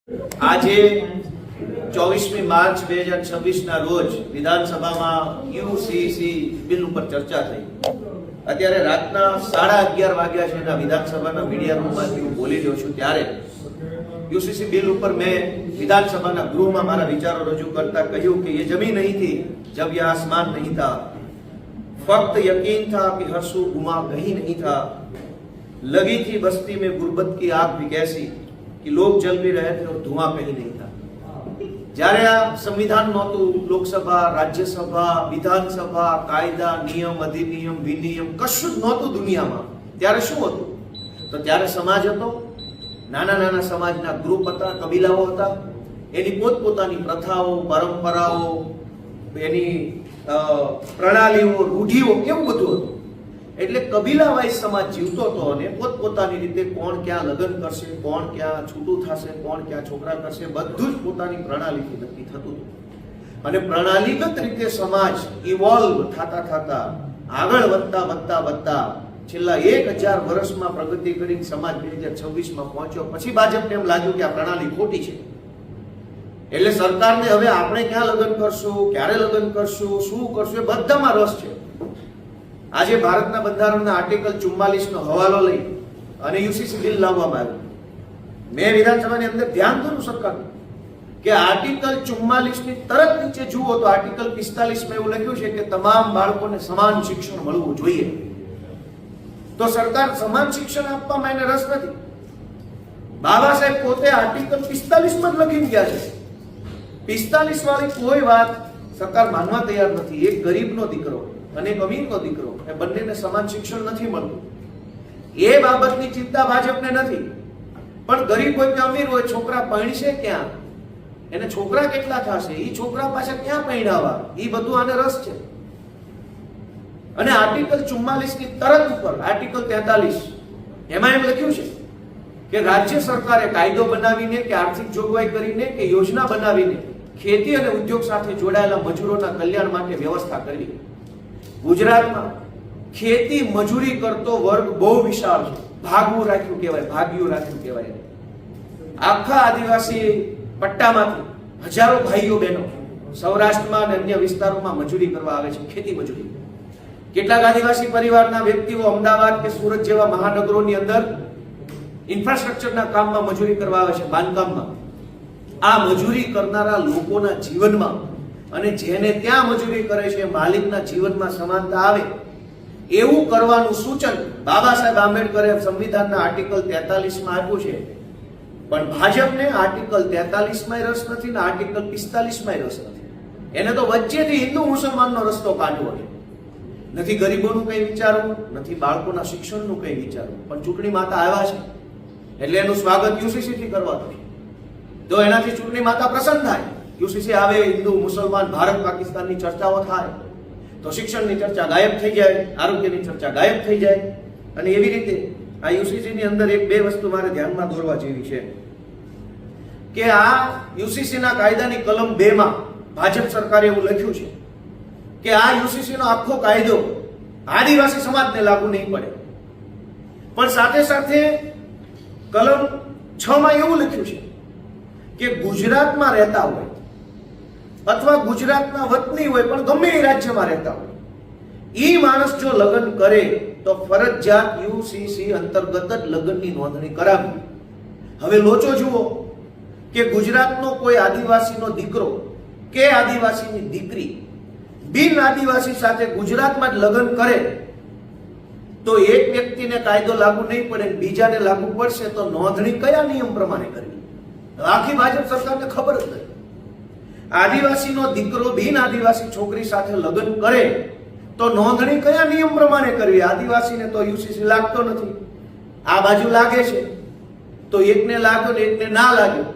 આજે 24મી માર્ચ 2026 રોજ વિધાનસભામાં યુસીસી બિલ ઉપર ચર્ચા થઈ। અત્યારે રાતના 11:30 વાગ્યા છે અને વિધાનસભાના મીડિયા રૂમમાંથી હું બોલી રહ્યો છું ત્યારે યુસીસી બિલ ઉપર મેં વિધાનસભાના ગૃહમાં મારા વિચારો રજૂ કરતા કહ્યું કે ये जमीन नहीं थी जब ये आसमान नहीं था, फक्त यकीन था कि हर्षू गुमा कहीं नहीं था, लगी थी बस्ती में गुर्बत की आग भी कैसी कि लोग जल भी रहे थे और धुआं कहीं नहीं था। જ્યારે આ સંવિધાન નહોતું, લોકસભા, રાજ્યસભા, વિધાનસભા, કાયદા, નિયમ, અધિનિયમ, વિનિયમ કશું જ નહોતું દુનિયામાં, ત્યારે શું હતું? તો ત્યારે સમાજ હતો, નાના નાના સમાજના ગ્રુપ હતા, કબીલાઓ હતા, એની પોતપોતાની પ્રથાઓ, પરંપરાઓ, એની પ્રણાલીઓ, રૂઢિઓ, એવું બધું હતું। એટલે કબીલા વાઇઝ સમાજ જીવતો હતો અને પોતપોતાની રીતે કોણ ક્યાં લગ્ન કરશે, કોણ ક્યાં છૂટું થશે, કોણ ક્યાં છોકરા કરશે, બધું જ પોતાની પ્રણાલીથી નક્કી થતું હતું। અને પ્રણાલીગત રીતે સમાજ ઇવોલ્વ થતા થતા આગળ વધતા છેલ્લા 1000 વર્ષમાં પ્રગતિ કરી સમાજ 2026માં પહોંચ્યો। પછી ભાજપને એમ લાગ્યું કે આ પ્રણાલી ખોટી છે, એટલે સરકારને હવે આપણે ક્યાં લગ્ન કરશું, ક્યારે લગ્ન કરશું, શું કરશું, એ બધામાં રસ છે। આજે ભારતના બંધારણના આર્ટિકલ 44 નો હવાલો લઈ અને યુસીસી બિલ લાવવામાં આવ્યું। મેં વિધાનસભાની અંદર ધ્યાન દોર્યું સરકારનું કે આર્ટિકલ 44 ની તરત નીચે જુઓ તો આર્ટિકલ 45 માં એવું લખ્યું છે કે તમામ બાળકોને સમાન શિક્ષણ મળવું જોઈએ। તો સરકાર સમાન શિક્ષણ આપવામાં એને રસ નથી। બાબા સાહેબ પોતે આર્ટિકલ 45 માં જ લખીને ગયા છે। 45 વાળી કોઈ વાત સરકાર માનવા તૈયાર નથી। એક ગરીબનો દીકરો અને એક અમીરનો દીકરો, એ બંનેને સમાન શિક્ષણ નથી મળતું। એ બાબતની ચિંતા ભાજપને નથી, પણ ગરીબ હોય કે અમીર હોય, છોકરા પરણશે ક્યાં, એને છોકરા કેટલા થશે, એ છોકરા પાછા ક્યાં પરણાવા, એ બધું આને રસ છે। અને આર્ટિકલ 44 ની તરત ઉપર આર્ટિકલ 43 એમાં એમ લખ્યું છે કે રાજ્ય સરકારે કાયદો બનાવીને કે આર્થિક જોગવાઈ કરીને કે યોજના બનાવીને ખેતી અને ઉદ્યોગ સાથે જોડાયેલા મજૂરોના કલ્યાણ માટે વ્યવસ્થા કરવી। ગુજરાતમાં ખેતી મજૂરી કરતો વર્ગ બહુ વિશાળ છે, ભાગ્યું રાખ્યું કહેવાય। આખા આદિવાસી પટ્ટામાંથી હજારો ભાઈઓ બહેનો સૌરાષ્ટ્રમાં અને અન્ય વિસ્તારોમાં મજૂરી કરવા આવે છે, ખેતી મજૂરી। કેટલાક આદિવાસી પરિવારના વ્યક્તિઓ અમદાવાદ કે સુરત જેવા મહાનગરોની અંદર ઇન્ફ્રાસ્ટ્રક્ચરના કામમાં મજૂરી કરવા આવે છે, બાંધકામમાં। આ મજૂરી કરનારા લોકોના જીવનમાં અને જેને ત્યાં મજૂરી કરે છે માલિકના જીવનમાં સમાનતા આવે એવું કરવાનું સૂચન બાબા સાહેબ આંબેડકરે સંવિધાનના આર્ટિકલ 43 માં આપ્યું છે। પણ ભાજપને આર્ટિકલ 43 માં રસ નથી ને આર્ટિકલ 45 માં રસ નથી। એને તો વચ્ચેથી હિન્દુ મુસલમાનનો રસ્તો કાઢવો છે। નથી ગરીબોનું કંઈ વિચારવું, નથી બાળકોના શિક્ષણનું કંઈ વિચારવું, પણ ચૂંટણી માતા આવ્યા છે એટલે એનું સ્વાગત યુસીસી થી કરવાનું છે। તો એનાથી ચૂંટણી માતા પ્રસન્ન થાય, યુસીસી આવે, હિન્દુ મુસલમાન ભારત પાકિસ્તાનની ચર્ચાઓ થાય તો શિક્ષણની ચર્ચા ગાયબ થઈ જાય, આરોગ્યની ચર્ચા ગાયબ થઈ જાય। અને એવી રીતે આ યુસીસી ની અંદર એક બે વસ્તુ મારે ધ્યાનમાં દોરવા જેવી છે કે આ યુસીસી ના કાયદાની કલમ 2 માં ભાજપ સરકારે એવું લખ્યું છે કે આ યુસીસી નો આખો કાયદો આદિવાસી સમાજને લાગુ નહીં પડે, પણ સાથે સાથે કલમ 6 માં એવું લખ્યું છે કે ગુજરાતમાં રહેતા હોય અથવા ગુજરાતના વતની હોય પણ ગમે એ રાજ્યમાં રહેતા હોય, એ માણસ જો લગ્ન કરે તો ફરજિયાત યુસીસી અંતર્ગત જ લગ્નની નોંધણી કરાવવી। હવે લોચો જુઓ કે ગુજરાતનો કોઈ આદિવાસીનો દીકરો કે આદિવાસીની દીકરી બિન આદિવાસી સાથે ગુજરાતમાં જ લગ્ન કરે તો એક વ્યક્તિને કાયદો લાગુ નહીં પડે, બીજાને લાગુ પડશે તો નોંધણી કયા નિયમ પ્રમાણે કરવી? આખી ભાજપ સરકારને ખબર જ નથી। આદિવાસીનો દીકરો બિન આદિવાસી છોકરી સાથે લગ્ન કરે તો નોંધણી કયા નિયમ પ્રમાણે કરવી? આદિવાસીને તો યુસીસી લાગતો નથી, આ બાજુ લાગે છે તો એકને લાગ્યો ને એકને ના લાગ્યો।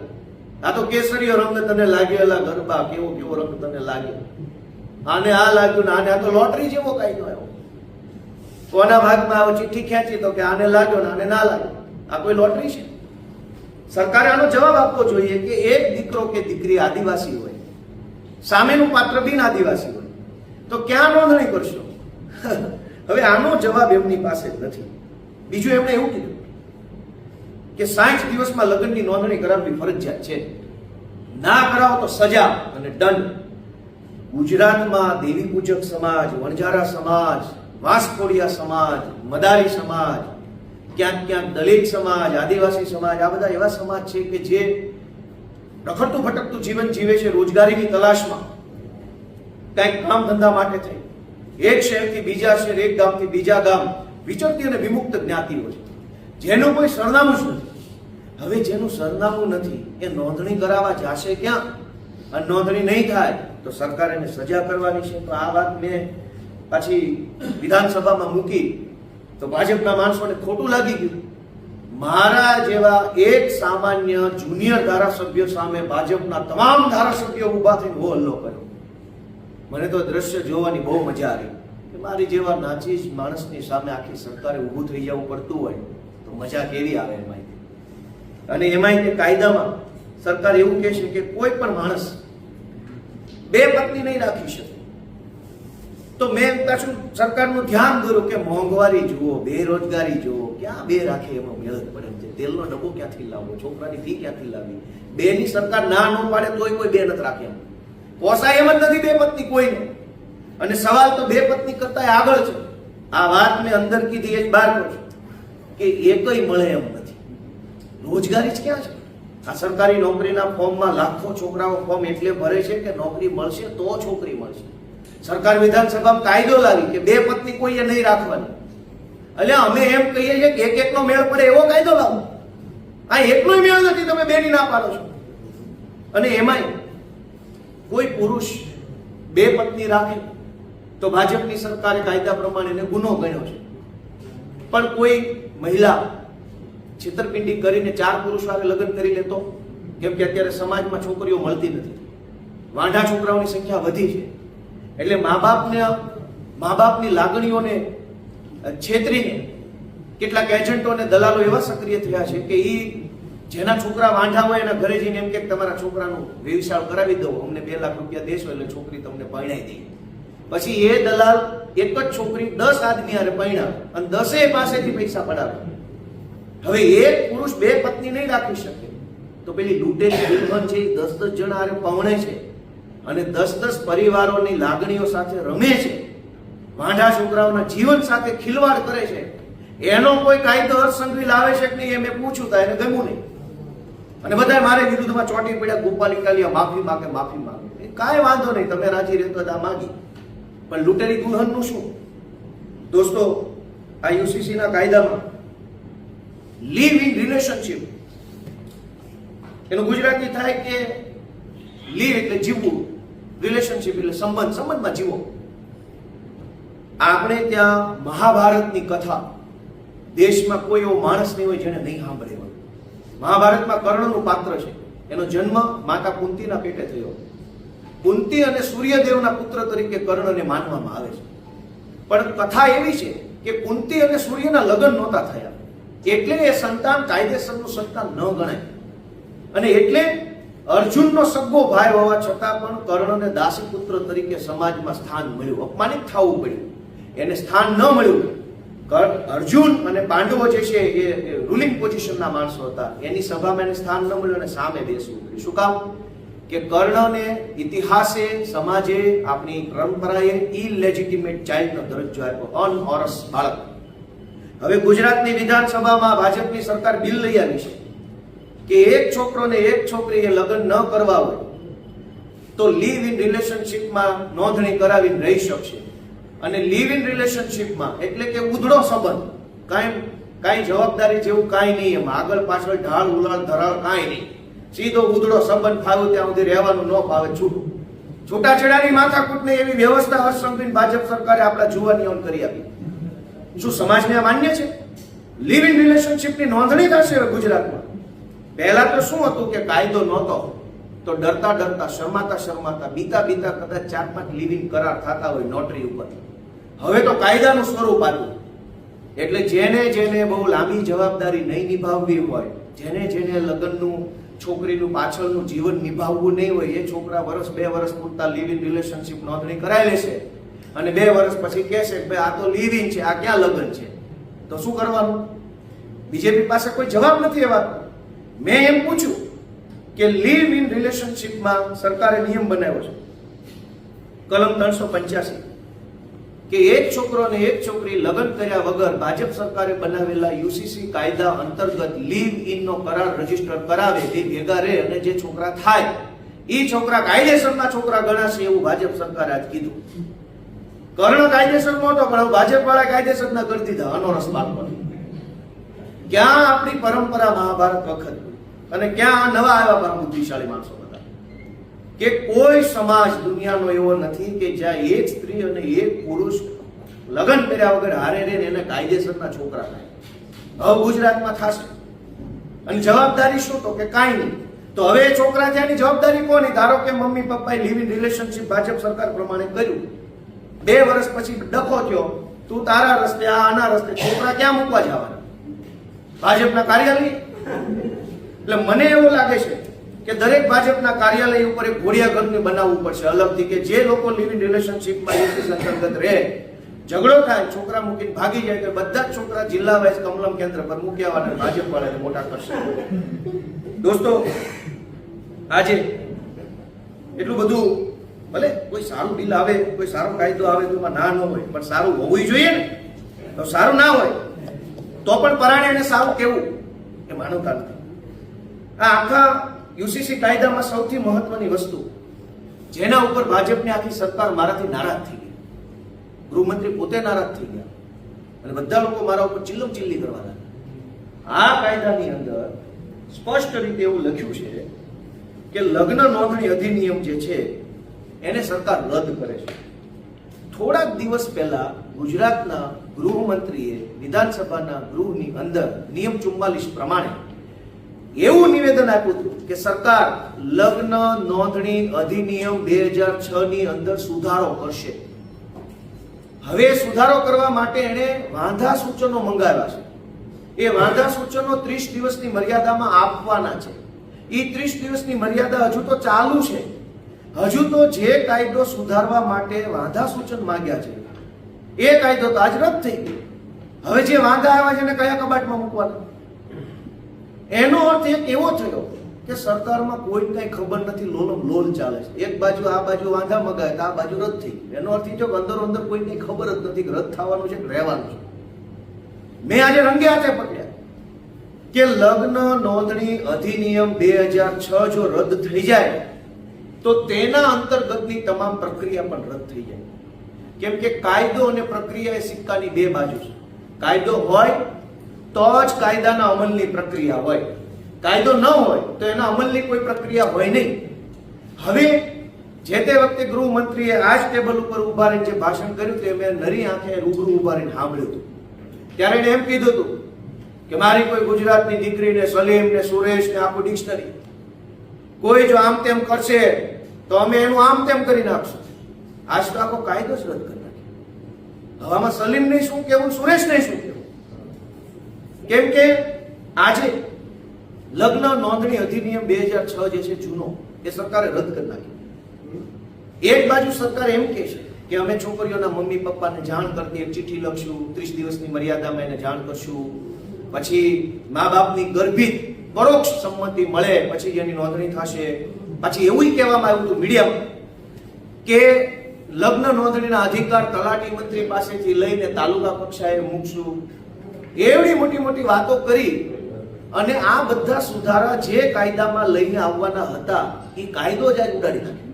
આ તો કેસરીયો રંગ તને લાગ્યો, એલા ગરબા કેવો રંગ તને લાગ્યો, આને આ લાગ્યું ને આને, આ તો લોટરી જેવો કાયદો આવ્યો। કોના ભાગમાં આવો ચિઠ્ઠી ખેંચી તો કે આને લાગ્યો ને આને ના લાગ્યો, આ કોઈ લોટરી છે? સરકારે આનો જવાબ આપવો જોઈએ કે એક દીકરો કે દીકરી આદિવાસી હોય, સામેનું પાત્ર બિન આદિવાસી હોય તો ક્યાં નોંધણી કરશો? હવે આનો જવાબ એમની પાસે નથી। બીજું એમણે એવું કીધું કે 60 દિવસમાં લગ્નની નોંધણી કરાવવી ફરજિયાત છે. ના કરાવો તો સજા અને દંડ. ગુજરાતમાં દેવી પૂજક સમાજ, વણઝારા સમાજ, વાંસકોડિયા સમાજ, મદારી સમાજ, ક્યાંક ક્યાંક દલિત સમાજ, આદિવાસી સમાજ, આ બધા એવા સમાજ છે કે જે રખડતું ભટકતું જીવન જીવે છે, રોજગારીની તલાશમાં, કંઈક કામ ધંધા માટે થઈ એક શહેરથી બીજા શહેર, એક ગામથી બીજા ગામ વિચરતી અને વિમુક્ત જ્ઞાતિઓ છે, જેનું કોઈ સરનામું જ નથી. હવે જેનું સરનામું નથી એ નોંધણી કરાવવા જશે ક્યાં? અને નોંધણી નહીં થાય તો સરકાર એને સજા કરવાની છે. તો આ વાત મેં પાછી વિધાનસભામાં મૂકી તો ભાજપના માણસોને ખોટું લાગી ગયું. મારા જેવા એક સામાન્ય જુનિયર ધારાસભ્ય સામે ભાજપના તમામ ધારાસભ્યો ઉભા થઈને હો હલ્લો કર્યો. મને તો દ્રશ્ય જોવાની બહુ મજા આવી કે મારી જેવા નાચીજ માણસની સામે આખી સરકારે ઊભું થઈ જવું પડતું હોય તો મજા કેવી આવે એમાં. અને એમાંય તે કાયદામાં સરકાર એવું કહે છે કે કોઈ પણ માણસ બે પત્ની નહીં રાખી શકે. તો મેં પાછું સરકારનું ધ્યાન દોર્યું કે મોંઘવારી જુઓ, બેરોજગારી જુઓ, ક્યાં બે રાખે એમાં મેળ પડે છે. તેલનો ડબ્બો ક્યાંથી લાવવો, છોકરાની ફી ક્યાંથી લાવવી? બેની સરકાર ના ન પાડે તોય કોઈ બે નથી રાખે. પોસાય એમ જ નથી બે પત્ની કોઈને. અને સવાલ તો બે પત્ની કરતા આગળ છે. આ વાત મેં અંદર કીધી એ જ બહાર કહું છું કે એકય મળે એમ નથી. રોજગારી જ ક્યાં છે? આ સરકારી નોકરીના ફોર્મમાં લાખો છોકરાઓ ફોર્મ એટલે ભરે છે કે નોકરી મળશે તો છોકરી મળશે. સરકાર વિધાનસભામાં કાયદો લાવી કે બે પત્ની કોઈએ નહીં રાખવાની. એટલે અમે એમ કહીએ છીએ કે એક એકનો મેળ પડે એવો કાયદો લાવો. આ એકલોય મેળ નથી, તમે બેની ના પાડો છો. અને એમાંય કોઈ પુરુષ બે પત્ની રાખે તો ભાજપની સરકારે કાયદા પ્રમાણે એને ગુનો ગણ્યો છે. પણ કોઈ મહિલા છેતરપિંડી કરીને 4 પુરુષ સાથે લગ્ન કરી લેતો, કેમ કે અત્યારે સમાજમાં છોકરીઓ મળતી નથી, વાંઢા છોકરાઓની સંખ્યા વધી છે. એટલે મા બાપની લાગણીઓને છેતરીને કેટલાક એજન્ટો અને દલાલો એવા સક્રિય થયા છે કે જેના છોકરા વાંઢા હોય એના ઘરે જઈને એમ કે તમારા છોકરાનું વ્યવસાય કરાવી દો, અમને 2 લાખ રૂપિયા દેશો એટલે છોકરી તમને પરણાઈ દઈએ. પછી એ દલાલ એક જ છોકરી 10 આદમી હારે પરણાવે અને 10 પાસેથી પૈસા પડાવે. હવે એક પુરુષ બે પત્ની નહીં રાખી શકે તો પેલી લૂંટેલી દુલ્હન છે 10-10 જણા હારે પવણે છે અને 10-10 પરિવારોની લાગણીઓ સાથે રમે છે, વાંઢા છોકરાઓના જીવન સાથે ખિલવાડ કરે છે. એનો કોઈ કાયદો હર્ષસંઘવી લાવે છે કે નહીં એ મેં પૂછ્યું તા, એને ગમ્યું નહીં. અને બધા મારે વિરુદ્ધમાં ચોંટી પડ્યા, ગોપાલી કાલિયા માફી માંગે, માફી માંગે. કાંઈ વાંધો નહીં, તમે રાજી રહેતો આ માગી, પણ લૂંટેલી દુલ્હનનું શું? દોસ્તો, આ યુસીસીના કાયદામાં લીવ ઇન રિલેશનશિપ, એનું ગુજરાતી થાય કે લીવ એટલે જીવવું, રિલેશનશિપ એટલે સંબંધ, સંબંધમાં જીવો. આપણે ત્યાં મહાભારતની કથા દેશમાં કોઈ એવો માણસ નહીં હોય જેને નહીં સાંભળે હોય. મહાભારતમાં કર્ણનું પાત્ર છે. એનો જન્મ માતા કુંતીના પેટે થયો. કુંતી અને સૂર્યદેવના પુત્ર તરીકે કર્ણને માનવામાં આવે છે. પણ કથા એવી છે કે કુંતી અને સૂર્યના લગ્ન નહોતા થયા, એટલે એ સંતાન કાયદેસરનું સંતાન ન ગણાય. અને એટલે અર્જુનનો સગ્ગો ભાઈ હોવા છતાં પણ કર્ણને દાસી પુત્ર તરીકે સમાજમાં સ્થાન મળ્યું, અપમાનિત થવું પડ્યું, એને સ્થાન ન મળ્યું. અર્જુન અને પાંડવો જે છે એ રૂલિંગ પોઝિશનના માણસો હતા, એની સભામાં એને સ્થાન ન મળ્યું અને સામે બેસવું પડ્યું. શું કામ? કે કર્ણને ઇતિહાસે, સમાજે, આપણી પરંપરાએ ઇલેજિટિમેટ ચાઇલ્ડનો દરજ્જો આપ્યો, અનઓરસ બાળક. હવે ગુજરાતની વિધાનસભામાં ભાજપની સરકાર બિલ લઈ આવી છે કે એક છોકરો ને એક છોકરીએ લગ્ન ન કરવા હોય તો લીવ ઇન રિલેશનશિપમાં નોંધણી કરાવીને રહી શકશે. અને લીવ ઇન રિલેશનશિપમાં એટલે કે ઉધડો સંબંધ, કાંઈ જવાબદારી જેવું કાંઈ નહીં, એમાં આગળ પાછળ ઢાળ ઉલાળ ધરાળ કાંઈ નહીં, સીધો ઉધડો સંબંધ ફાવે ત્યાં સુધી રહેવાનું, ન ફાવે છૂટું. છૂટાછેડાની માથાકૂટને એવી વ્યવસ્થા હર્ષસંઘવી ભાજપ સરકારે આપણા જુવાનીઓને કરી આપી. શું સમાજને આ માન્ય છે? લીવ ઇન રિલેશનશિપની નોંધણી થશે હવે ગુજરાતમાં. પહેલા તો શું હતું કે કાયદો નહોતો તો ડરતા ડરતા, શરમાતા બીતા કદાચ 4-5 લીવ ઇન કરાર થતા હોય નોટરી ઉપર. હવે તો કાયદાનું સ્વરૂપ આવ્યું. એટલે જેને બહુ લાંબી જવાબદારી નહીં નિભાવવી હોય, જેને લગ્નનું, છોકરીનું પાછળનું જીવન નિભાવવું નહીં હોય, એ છોકરા 1-2 વર્ષ પૂરતા લીવ ઇન રિલેશનશિપ નોંધણી કરાવી લેશે અને 2 વર્ષ પછી કહેશે કે ભાઈ આ તો લીવ ઇન છે, આ ક્યાં લગ્ન છે. તો શું કરવાનું? બીજેપી પાસે કોઈ જવાબ નથી એ વાતનો. મેં એમ પૂછ્યું કે લીવ ઇન રિલેશનશીપમાં સરકારે નિયમ બનાવ્યો છે કલમ 385 કે એક છોકરો અને એક છોકરી લગ્ન કર્યા વગર ભાજપ સરકારે બનાવેલા યુસીસી કાયદા અંતર્ગત લીવ ઇન નો કરાર રજીસ્ટર કરાવે, એ ભેગા રહે અને જે છોકરા થાય એ છોકરા કાયદેસરના છોકરા ગણાશે એવું ભાજપ સરકારે આજ કીધું. કર્ણ કાયદેસર નહોતો પણ ભાજપ વાળા કાયદેસર ના કરી દીધા અનોરસ બાળકો. ક્યાં આપણી પરંપરા મહાભારત વખત અને ક્યાં નવા આવ્યા બુદ્ધિશાળી માણસો હતા કે કોઈ સમાજ દુનિયાનો એવો નથી કે જ્યાં એક સ્ત્રી અને એક પુરુષ લગ્ન કર્યા વગર હારે રહે એને કાયદેસરના છોકરા થાય. હવે ગુજરાતમાં થશે અને જવાબદારી શું? તો કે કાંઈ નહીં. તો હવે એ છોકરા થયાની જવાબદારી કોની? ધારો કે મમ્મી પપ્પાએ લિવ ઇન રિલેશનશીપ ભાજપ સરકાર પ્રમાણે કર્યું, 2 વર્ષ પછી ડખો થયો, તું તારા રસ્તે આ આના રસ્તે, છોકરા ક્યાં મૂકવા જવાના? ભાજપના કાર્યાલય? એટલે મને એવું લાગે છે કે દરેક ભાજપના કાર્યાલય ઉપર એક ઘોડિયાઘરને બનાવવું પડશે અલગથી, કે જે લોકો લિવ ઇન રિલેશનશીપમાં યુસીસી અંતર્ગત રહે, ઝઘડો થાય, છોકરા મૂકીને ભાગી જાય તો બધા જ છોકરા જિલ્લા વાઇઝ કમલમ કેન્દ્ર પર મૂકી આવવાના, ભાજપ વાળાને મોટા કરશે. દોસ્તો, આજે એટલું બધું, ભલે કોઈ સારું બિલ આવે, કોઈ સારો કાયદો આવે તો એમાં ના ન હોય, પણ સારું હોવું જોઈએ ને. તો સારું ના હોય તો પણ પરાણે એને સારું કેવું એ માનવતા નથી. આ આખા યુસીસી કાયદામાં સૌથી મહત્વની વસ્તુ જેના ઉપર ભાજપની આખી સરકાર મારાથી નારાજ થઈ ગઈ, ગૃહમંત્રી પોતે નારાજ થઈ ગયા અને બધા લોકો મારા ઉપર ચિલ્લમ ચિલ્લી કરવા લાગ્યા. આ કાયદાની અંદર સ્પષ્ટ રીતે એવું લખ્યું છે કે લગ્ન નોંધણી અધિનિયમ જે છે એને સરકાર રદ કરે છે. થોડાક દિવસ પહેલા ગુજરાતના ગૃહમંત્રીએ વિધાનસભાના ગૃહની અંદર નિયમ 44 પ્રમાણે એવું નિવેદન આપ્યું હતું કે સરકાર લગ્ન નોંધણી અધિનિયમ 2006 ની અંદર સુધારો કરશે. હવે સુધારો કરવા માટે એણે વાંધા સૂચનો મંગાવ્યા છે. એ વાંધા સૂચનો 30 દિવસની મર્યાદામાં આપવાના છે. એ 30 દિવસની મર્યાદા હજુ તો ચાલુ છે. હજુ તો જે કાયદો સુધારવા માટે વાંધા સૂચન માંગ્યા છે એ કાયદો તો આજ રદ થઈ ગયો. હવે જે વાંધા આવ્યા છે એને કયા કબાટમાં મૂકવાના? એનો અર્થ એક એવો થયો કે સરકારમાં કોઈ કઈ ખબર નથી, લોલમ લોલ ચાલે છે. એક બાજુ આ બાજુ વાંધા મગાય તો આ બાજુ રદ થઈ ગયું. એનો અર્થ એ જો અંદરો અંદર કોઈ કઈ ખબર જ નથી કે રદ થવાનું છે કે રહેવાનું છે. મેં આજે રંગે હાથે પકડ્યા કે લગ્ન નોંધણી અધિનિયમ 2006 જો રદ થઈ જાય તો તેના અંતર્ગતની તમામ પ્રક્રિયા પણ રદ થઈ જાય. કેમ કે કાયદો અને પ્રક્રિયા એ સિક્કાની 2 બાજુ છે. કાયદો હોય તો જ કાયદાના અમલની પ્રક્રિયા હોય, કાયદો ન હોય તો એના અમલની કોઈ પ્રક્રિયા હોય નહીં. હવે જે તે વખતે ગૃહમંત્રીએ આ જ ટેબલ ઉપર ઉભા રહીને જે ભાષણ કર્યું તે મેં નરી આંખે રૂબરૂ ઉભા રહીને સાંભળ્યું હતું. ત્યારે એને એમ કીધું હતું કે મારી કોઈ ગુજરાતની દીકરીને સલીમ ને સુરેશ ને આખું ડિક્શનરી કોઈ જો આમ તેમ કરશે તો અમે એનું આમ તેમ કરી નાખશું. આજ તો આખો કાયદો જ રદ કરી નાખ્યો. હવે આમાં સલીમ ને શું કેવું, સુરેશ ને શું કેવું? કેમ કે આજે લગ્ન નોંધણી અધિનિયમ 2006 જે છે જૂનો, એ સરકારે રદ કરી નાખ્યો. એક બાજુ સરકાર એમ કહે છે કે અમે છોકરીઓના મમ્મી પપ્પાને જાણ કરતી એક ચિઠ્ઠી લખશું, 30 દિવસની મર્યાદામાં એને જાણ કરશું, પછી મા બાપની ગર્ભિત પરોક્ષ સંમતિ મળે પછી જેની નોંધણી થશે. પછી એવું કહેવામાં આવ્યું હતું મીડિયામાં કે લગ્ન નોંધણીના અધિકાર તલાટી મંત્રી પાસેથી લઈને તાલુકા કક્ષાએ મૂકશું. એવડી મોટી મોટી વાતો કરી અને આ બધા સુધારા જે કાયદામાં લઈને આવવાના હતા એ કાયદો જ આજ ઉડાડી નાખ્યો.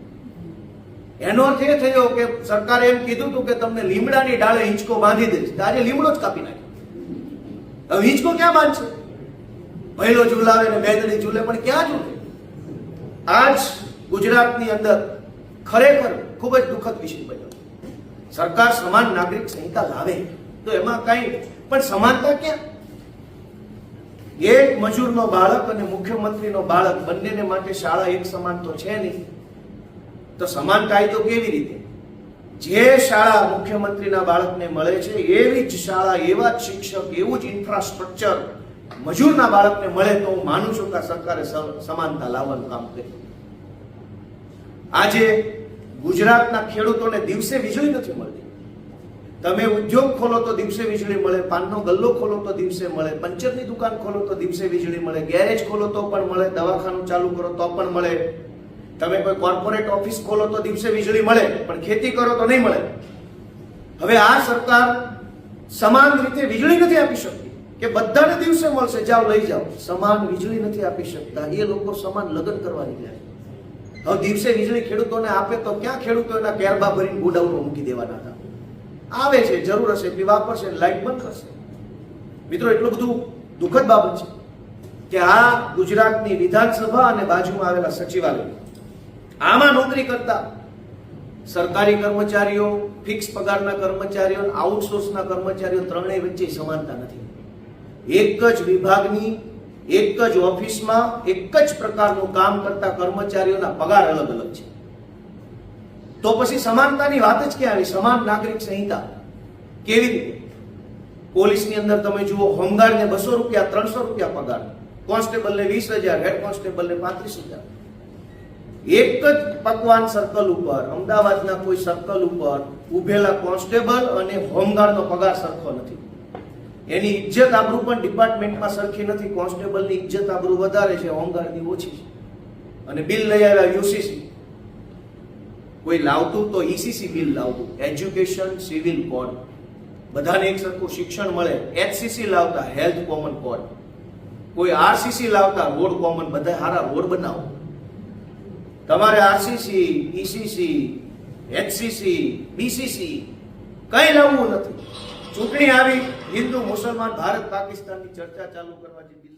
એનો અર્થ એ થયો કે સરકારે એમ કીધું હતું કે તમને લીમડાની ડાળે હિંચકો બાંધી દઈશ, આજે લીમડો જ કાપી નાખ્યો. હવે હિંચકો ક્યાં બાંધશે? પહેલો ઝૂલાવે ને મેદડી ઝૂલે, પણ ક્યાં ઝૂલે? આજ ગુજરાતની અંદર ખરેખર ખૂબ જ દુઃખદ વિષય બન્યો. સરકાર સમાન નાગરિક સંહિતા લાવે તો એમાં કઈ પણ સમાનતા ક્યાં? એક મજૂરનો બાળક અને મુખ્યમંત્રીનો બાળક બંનેને માટે શાળા એક સમાન તો છે નહીં. તો સમાન કાયદો કેવી રીતે? જે શાળા મુખ્યમંત્રીના બાળકને મળે છે એવી જ શાળા, એવા જ શિક્ષક, એવું જ ઇન્ફ્રાસ્ટ્રક્ચર મજૂરના બાળકને મળે તો હું માનું છું કે સરકારે સમાનતા લાવવાનું કામ કર્યું. આજે ગુજરાતના ખેડૂતોને દિવસે વીજળી નથી મળતી. તમે ઉદ્યોગ ખોલો તો દિવસે વીજળી મળે, પાનનો ગલ્લો ખોલો તો દિવસે મળે, પંચરની દુકાન ખોલો તો દિવસે વીજળી મળે, ગેરેજ ખોલો તો પણ મળે, દવાખાનું ચાલુ કરો તો પણ મળે, તમે કોઈ કોર્પોરેટ ઓફિસ ખોલો તો દિવસે વીજળી મળે, પણ ખેતી કરો તો નહીં મળે. હવે આ સરકાર સમાન રીતે વીજળી નથી આપી શકતી કે બધાને દિવસે મળશે, જાઓ લઈ જાઓ. સમાન વીજળી નથી આપી શકતા, એ લોકો સમાન લગ્ન કરવા નીકળ્યા. હવે દિવસે વીજળી ખેડૂતોને આપે તો ક્યાં ખેડૂતો એના કેરબા ભરીને ગોડાઉનમાં મૂકી દેવાના હતા. આવે છે, જરૂર હશે એટલી વાપરશે, લાઈટ બંધ કરશે. મિત્રો, એટલું બધું દુઃખદ બાબત છે કે આ ગુજરાતની વિધાનસભા અને બાજુમાં આવેલા સચિવાલય, આમાં નોકરી કરતા સરકારી કર્મચારીઓ, ફિક્સ પગારના કર્મચારીઓ, આઉટસોર્સના કર્મચારીઓ ત્રણેય વચ્ચે સમાનતા નથી. એક જ વિભાગની એક જ ઓફિસમાં એક જ પ્રકારનું કામ કરતા કર્મચારીઓના પગાર અલગ અલગ છે. તો પછી સમાનતાની વાત જ ક્યાં આવી? સમાન નાગરિક સંહિતા કેવી રીતે? પોલીસની અંદર તમે જુઓ, હોમગાર્ડને 200 રૂપિયા 300 રૂપિયા પગાર, કોન્સ્ટેબલને 20,000, હેડ કોન્સ્ટેબલને 35,000. એક જ પકવાન સર્કલ ઉપર, અમદાવાદના કોઈ સર્કલ ઉપર ઉભેલા કોન્સ્ટેબલ અને હોમગાર્ડનો પગાર સરખો નથી. એની ઇજ્જત આબરૂ પણ ડિપાર્ટમેન્ટમાં સરખી નથી. કોન્સ્ટેબલની ઇજ્જત આબરૂ વધારે છે, હોમગાર્ડની ઓછી છે. અને બિલ લઈ આવ્યા યુસીસી, કોઈ લાવતું તો ઈસીસી બિલ લાવતું, એજ્યુકેશન સિવિલ કોડ, બધાને એક સરખું શિક્ષણ મળે. એચસીસી લાવતા, હેલ્થ કોમન કોડ. કોઈ આરસીસી લાવતા, રોડ કોમન, બધા સારા રોડ બનાવો. તમારે આરસીસી, ઈસીસી, એચસીસી, બીસીસી કઈ લાવવું નથી. ચૂંટણી આવી, હિન્દુ મુસલમાન ભારત પાકિસ્તાનની ચર્ચા ચાલુ કરવા જેવી